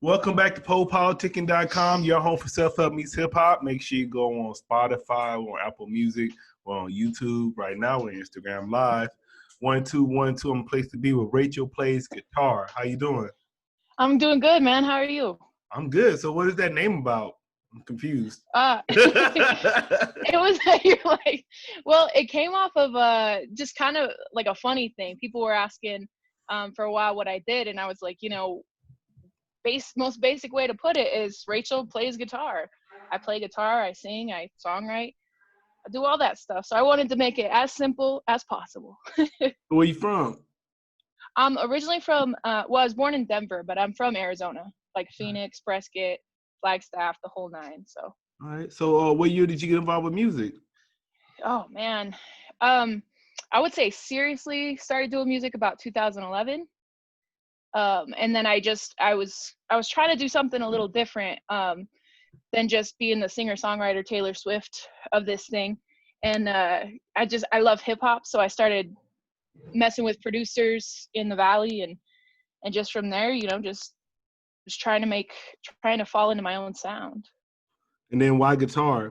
Welcome back to PoPolitickin.com, your home for self-help meets hip-hop. Make sure you go on Spotify, or on Apple Music, or on YouTube. Right now, we're Instagram Live. 1212, I'm a place to be with Rachael Plays Guitar. How you doing? I'm doing good, man. How are you? I'm good. So what is that name about? I'm confused. It was you're like, well, it came off of just kind of like a funny thing. People were asking for a while what I did, and I was like, most basic way to put it is Rachael plays guitar. I play guitar, I sing, I songwrite, I do all that stuff. So I wanted to make it as simple as possible. Where are you from? I'm originally from, I was born in Denver, but I'm from Arizona, like Phoenix, Prescott, Flagstaff, the whole nine. So. All right. So what year did you get involved with music? Oh man, I would say seriously started doing music about 2011. And then I was trying to do something a little different than just being the singer-songwriter Taylor Swift of this thing. And I love hip hop, so I started messing with producers in the Valley, and just from there, just trying to fall into my own sound. And then why guitar?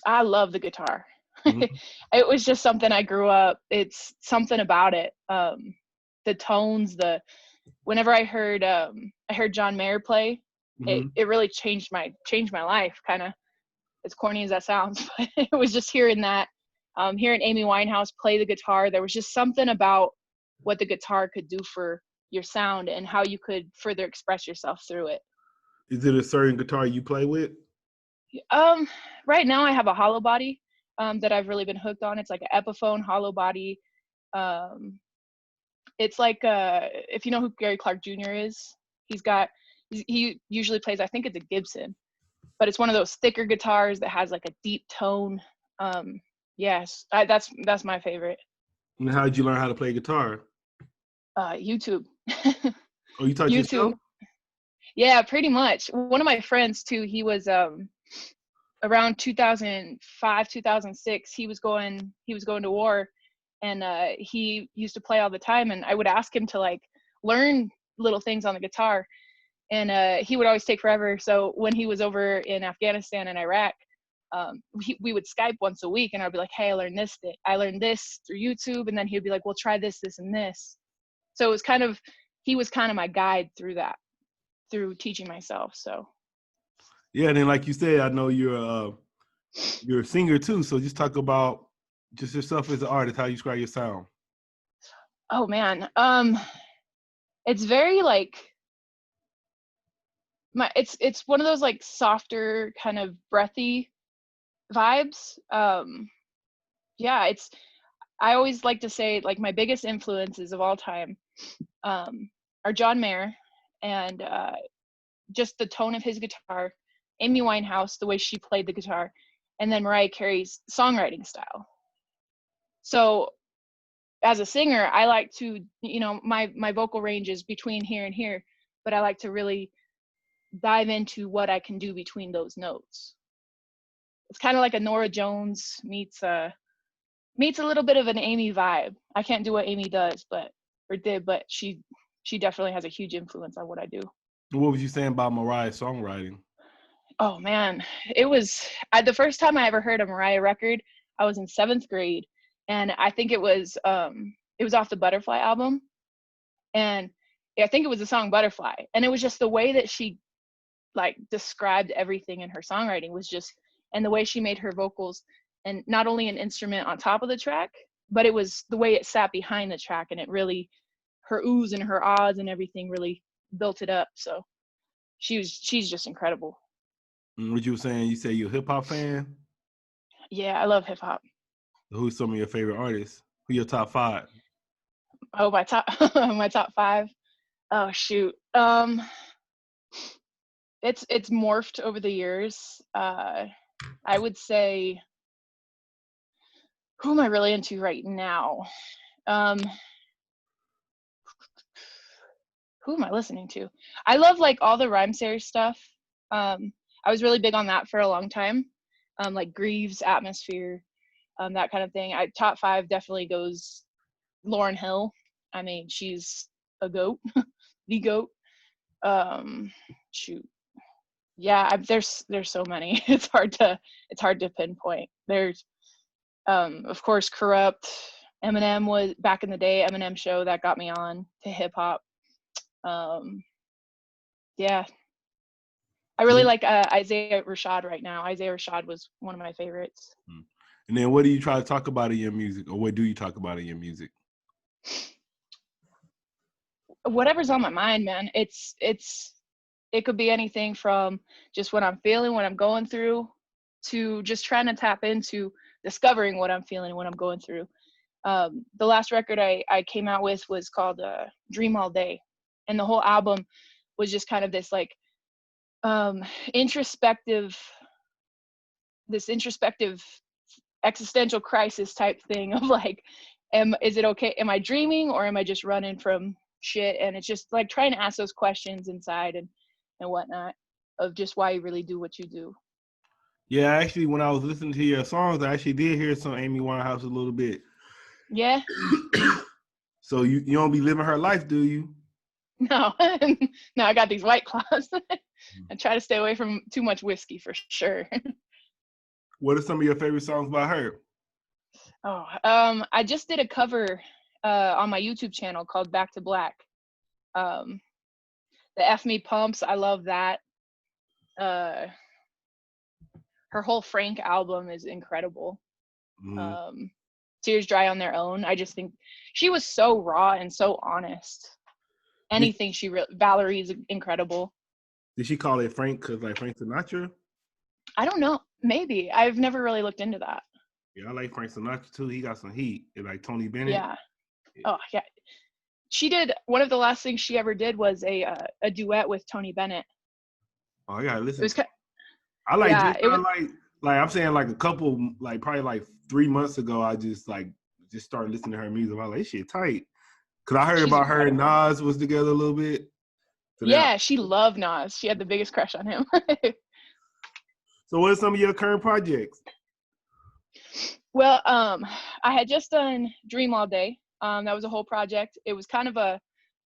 I love the guitar. Mm-hmm. It was just something I grew up. It's something about it. The tones, whenever I heard John Mayer play, Mm-hmm. it really changed my life, kind of as corny as that sounds, but it was just hearing that, hearing Amy Winehouse play the guitar. There was just something about what the guitar could do for your sound and how you could further express yourself through it. Is it a certain guitar you play with? Right now I have a hollow body that I've really been hooked on. It's like an Epiphone hollow body. It's like if you know who Gary Clark Jr. is, he usually plays, I think it's a Gibson, but it's one of those thicker guitars that has like a deep tone. Yes, that's my favorite. And how did you learn how to play guitar? YouTube. Oh, you taught yourself? Yeah, pretty much. One of my friends too, he was around 2005, 2006, he was going to war, and he used to play all the time, and I would ask him to like learn little things on the guitar, and he would always take forever. So when he was over in Afghanistan and Iraq, we would Skype once a week, and I'd be like, hey, I learned this through YouTube, and then he'd be like, well, try this and this. So it was he was kind of my guide through that, through teaching myself. So yeah. And then like you said, I know you're a singer too, so just talk about just yourself as an artist, how you describe your sound. Oh man, it's very like it's one of those like softer kind of breathy vibes. Yeah, I always like to say like my biggest influences of all time are John Mayer, and just the tone of his guitar, Amy Winehouse, the way she played the guitar, and then Mariah Carey's songwriting style. So as a singer, I like to, my vocal range is between here and here, but I like to really dive into what I can do between those notes. It's kind of like a Norah Jones meets a little bit of an Amy vibe. I can't do what Amy does, but she definitely has a huge influence on what I do. What was you saying about Mariah's songwriting? Oh man, it was the first time I ever heard a Mariah record. I was in 7th grade, and I think it was off the Butterfly album, and I think it was the song Butterfly, and it was just the way that she like described everything in her songwriting was just, and the way she made her vocals, and not only an instrument on top of the track, but it was the way it sat behind the track, and it really, her oohs and her ahs and everything really built it up. So she's just incredible. What you were saying, you say you're a hip hop fan? Yeah, I love hip hop. Who's some of your favorite artists? Who your top 5? Oh, my top my top 5. Oh shoot. It's morphed over the years. I would say, who am I really into right now? Who am I listening to? I love like all the Rhymesayers stuff. I was really big on that for a long time. Like Greaves, Atmosphere, that kind of thing. Top 5 definitely goes Lauryn Hill. I mean, she's a goat, the goat. Shoot. Yeah, there's so many. It's hard to pinpoint. There's of course Corrupt. Eminem was back in the day. Eminem show that got me on to hip hop. Yeah, I really like Isaiah Rashad right now. Isaiah Rashad was one of my favorites. And then what do you try to talk about in your music, or what do you talk about in your music? Whatever's on my mind, man. It could be anything from just what I'm feeling, what I'm going through, to just trying to tap into discovering what I'm feeling, what I'm going through. The last record I came out with was called Dream All Day. And the whole album was just kind of this like introspective existential crisis type thing of like, is it okay? Am I dreaming, or am I just running from shit? And it's just like trying to ask those questions inside and whatnot of just why you really do what you do. Yeah, actually, when I was listening to your songs, I actually did hear some Amy Winehouse a little bit. Yeah. So you don't be living her life, do you? No. No, I got these White Claws. I try to stay away from too much whiskey for sure. What are some of your favorite songs by her? Oh, I just did a cover on my YouTube channel called Back to Black. The F Me Pumps, I love that. Her whole Frank album is incredible. Mm-hmm. Tears Dry on Their Own. I just think she was so raw and so honest. Anything Valerie is incredible. Did she call it Frank because like Frank Sinatra? I don't know. Maybe. I've never really looked into that. Yeah, I like Frank Sinatra too. He got some heat. And like Tony Bennett. Yeah. Oh, yeah. She did, one of the last things she ever did was a duet with Tony Bennett. Oh, I gotta listen. I like, yeah, like I'm saying, like a couple, like probably like 3 months ago, I just started listening to her music. I was like, this shit tight. Cause I heard about her and Nas was together a little bit. So yeah, she loved Nas. She had the biggest crush on him. So what are some of your current projects? Well, I had just done Dream All Day. That was a whole project. It was kind of a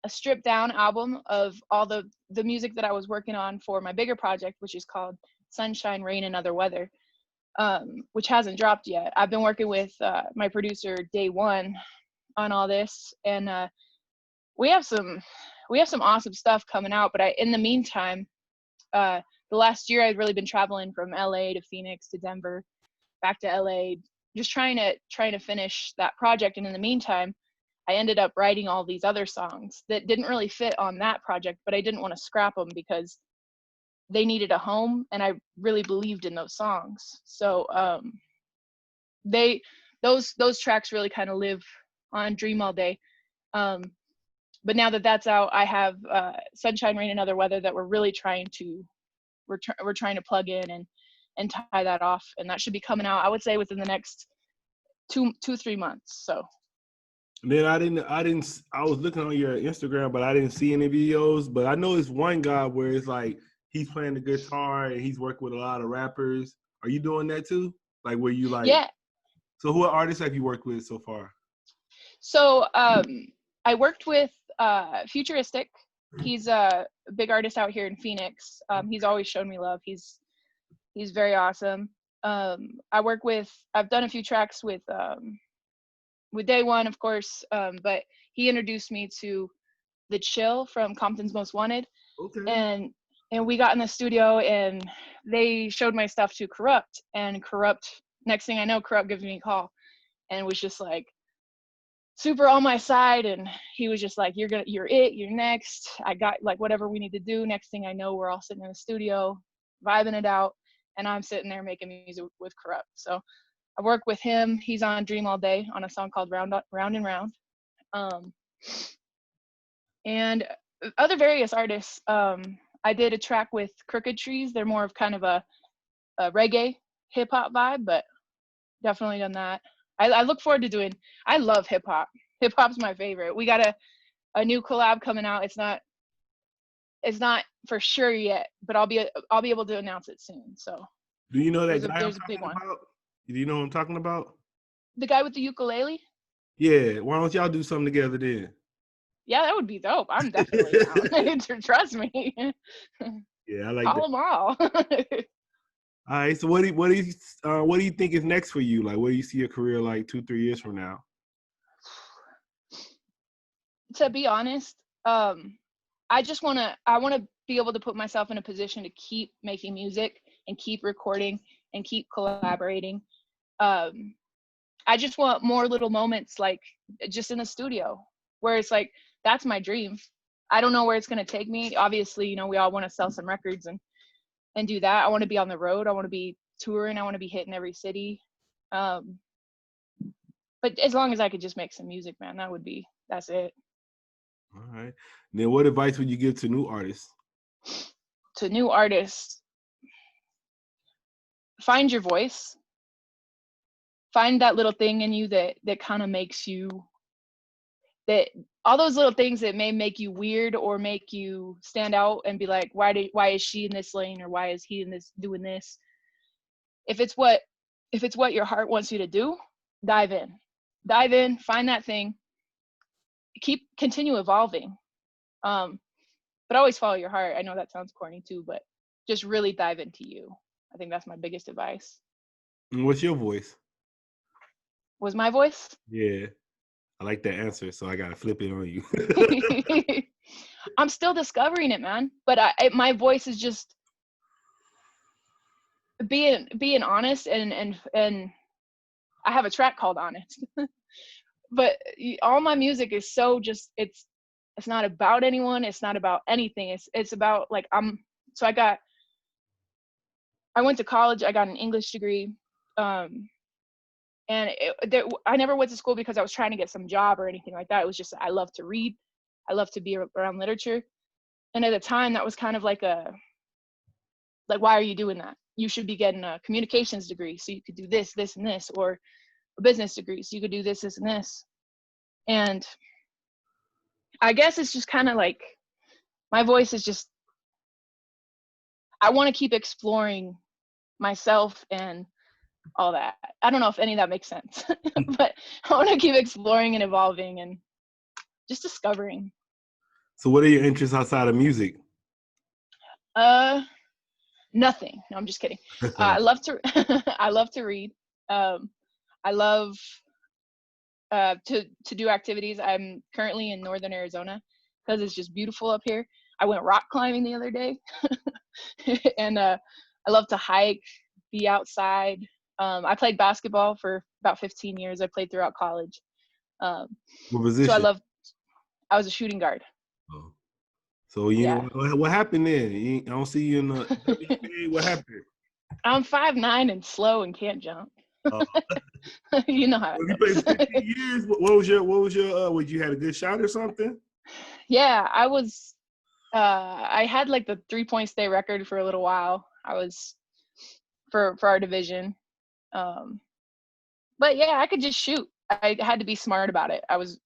stripped down album of all the music that I was working on for my bigger project, which is called Sunshine, Rain, and Other Weather, which hasn't dropped yet. I've been working with my producer Day One on all this, and we have some awesome stuff coming out. But in the meantime, the last year I've really been traveling from LA to Phoenix to Denver, back to LA, just trying to finish that project. And in the meantime, I ended up writing all these other songs that didn't really fit on that project, but I didn't want to scrap them because they needed a home, and I really believed in those songs. So those tracks really kind of live on Dream All Day. But now that that's out, I have Sunshine, Rain, and Other Weather that we're really trying to trying to plug in and tie that off, and that should be coming out, I would say, within the next 2-3 months. So. And then I was looking on your Instagram, but I didn't see any videos. But I know it's one guy where it's like he's playing the guitar and he's working with a lot of rappers. Are you doing that too? Like where you like? Yeah. So who artists have you worked with so far? So I worked with Futuristic. He's a big artist out here in Phoenix. He's always shown me love. He's very awesome. I've done a few tracks with Day One, of course, but he introduced me to The Chill from Compton's Most Wanted. Okay. And we got in the studio and they showed my stuff to Corrupt, and next thing I know, Corrupt gives me a call and was just like super on my side, and he was just like, you're next. I got like whatever we need to do. Next thing I know, we're all sitting in the studio vibing it out, and I'm sitting there making music with Corrupt. So I work with him. He's on Dream All Day on a song called Round and Round. And other various artists. I did a track with Crooked Trees. They're more of kind of a reggae hip hop vibe, but definitely done that. I look forward to doing, I love hip hop. Hip hop's my favorite. We got a new collab coming out. It's not for sure yet, but I'll be able to announce it soon. So do you know that guy there's a big one. Do you know what I'm talking about? The guy with the ukulele? Yeah. Why don't y'all do something together then? Yeah, that would be dope. I'm definitely down. Trust me. Yeah, I like Call that. them all. All right, so what do you think is next for you? Like, where do you see your career like 2-3 years from now? To be honest, I want to be able to put myself in a position to keep making music and keep recording and keep collaborating. I just want more little moments like just in the studio where it's like, that's my dream. I don't know where it's going to take me. Obviously, you know, we all want to sell some records and do that. I want to be on the road. I want to be touring. I want to be hitting every city. But as long as I could just make some music, man, that's it. All right. Then what advice would you give to new artists? To new artists, find your voice. Find that little thing in you that kind of makes you, that all those little things that may make you weird or make you stand out and be like, why is she in this lane, or why is he in this doing this? If it's what your heart wants you to do, dive in, find that thing, continue evolving. But always follow your heart. I know that sounds corny too, but just really dive into you. I think that's my biggest advice. And what's your voice? Was my voice? Yeah, I like that answer, so I gotta flip it on you. I'm still discovering it, man. But my voice is just being honest, and I have a track called Honest. But all my music is so just, it's not about anyone. It's not about anything. It's about like, I went to college. I got an English degree. And I never went to school because I was trying to get some job or anything like that. It was just, I love to read. I love to be around literature. And at the time, that was kind of like why are you doing that? You should be getting a communications degree so you could do this, this, and this, or a business degree so you could do this, this, and this. And I guess it's just kind of like, my voice is just, I want to keep exploring myself and all that. I don't know if any of that makes sense, but I want to keep exploring and evolving and just discovering. So what are your interests outside of music? Nothing. No, I'm just kidding. I love to I love to read. I love to do activities. I'm currently in northern Arizona because it's just beautiful up here. I went rock climbing the other day. And I love to hike, be outside. I played basketball for about 15 years. I played throughout college. What position? So I was a shooting guard. Oh. So what happened there? I don't see you in the WNBA. What happened? I'm 5'9" and slow and can't jump. You know how you played 15 years. What was your would you had a good shot or something? Yeah, I was. I had like the 3-point state record for a little while. I was for our division. But yeah, I could just shoot. I had to be smart about it. I was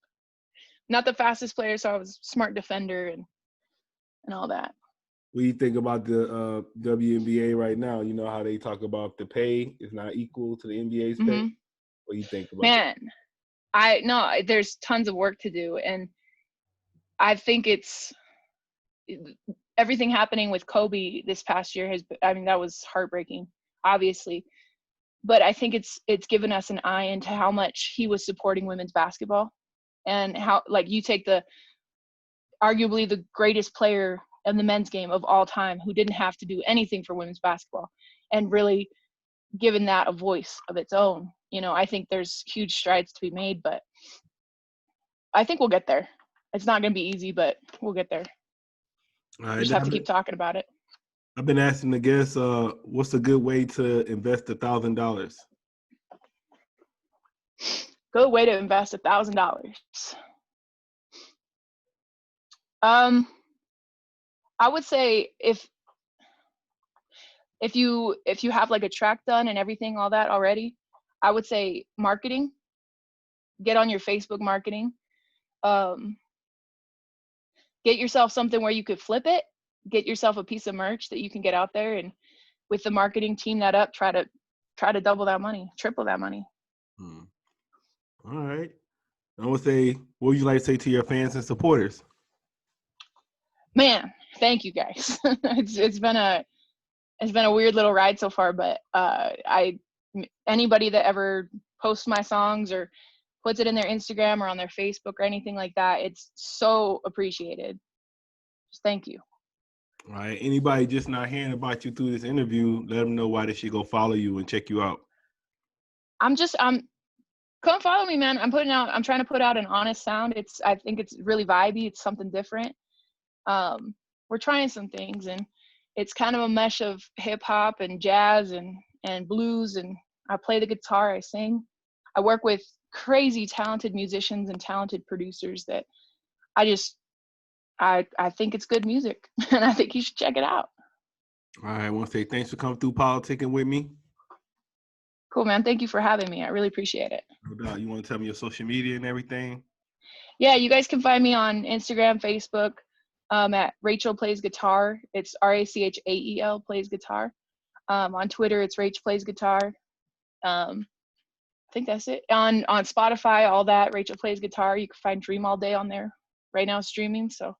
not the fastest player, so I was a smart defender and all that. What do you think about the WNBA right now? You know how they talk about the pay is not equal to the NBA's pay? Mm-hmm. What do you think about that? Man, there's tons of work to do. And I think it's everything happening with Kobe this past year that was heartbreaking, obviously. But I think it's given us an eye into how much he was supporting women's basketball, and how, like, you take arguably the greatest player in the men's game of all time, who didn't have to do anything for women's basketball, and really given that a voice of its own. You know, I think there's huge strides to be made, but I think we'll get there. It's not going to be easy, but we'll get there. We just have to keep talking about it. I've been asking the guests, what's a good way to invest $1,000? Good way to invest $1,000. I would say if you have like a track done and everything, all that already, I would say marketing. Get on your Facebook marketing. Get yourself something where you could flip it. Get yourself a piece of merch that you can get out there, and with the marketing, team that up. Try to double that money, triple that money. All right. I would say, what would you like to say to your fans and supporters? Man, thank you guys. It's been a weird little ride so far, but anybody that ever posts my songs or puts it in their Instagram or on their Facebook or anything like that, it's so appreciated. Just thank you. All right. Anybody just not hearing about you through this interview, let them know why they should go follow you and check you out. Come follow me, man. I'm trying to put out an honest sound. I think it's really vibey. It's something different. We're trying some things, and it's kind of a mesh of hip hop and jazz and blues, and I play the guitar, I sing. I work with crazy talented musicians and talented producers that I think it's good music, and I think you should check it out. All right. I want to say thanks for coming through politicking with me. Cool, man. Thank you for having me. I really appreciate it. No doubt. You want to tell me your social media and everything? Yeah, you guys can find me on Instagram, Facebook, at Rachael Plays Guitar. It's Rachael Plays Guitar. On Twitter, it's Rach Plays Guitar. I think that's it. On Spotify, all that, Rachael Plays Guitar. You can find Dream All Day on there right now streaming. So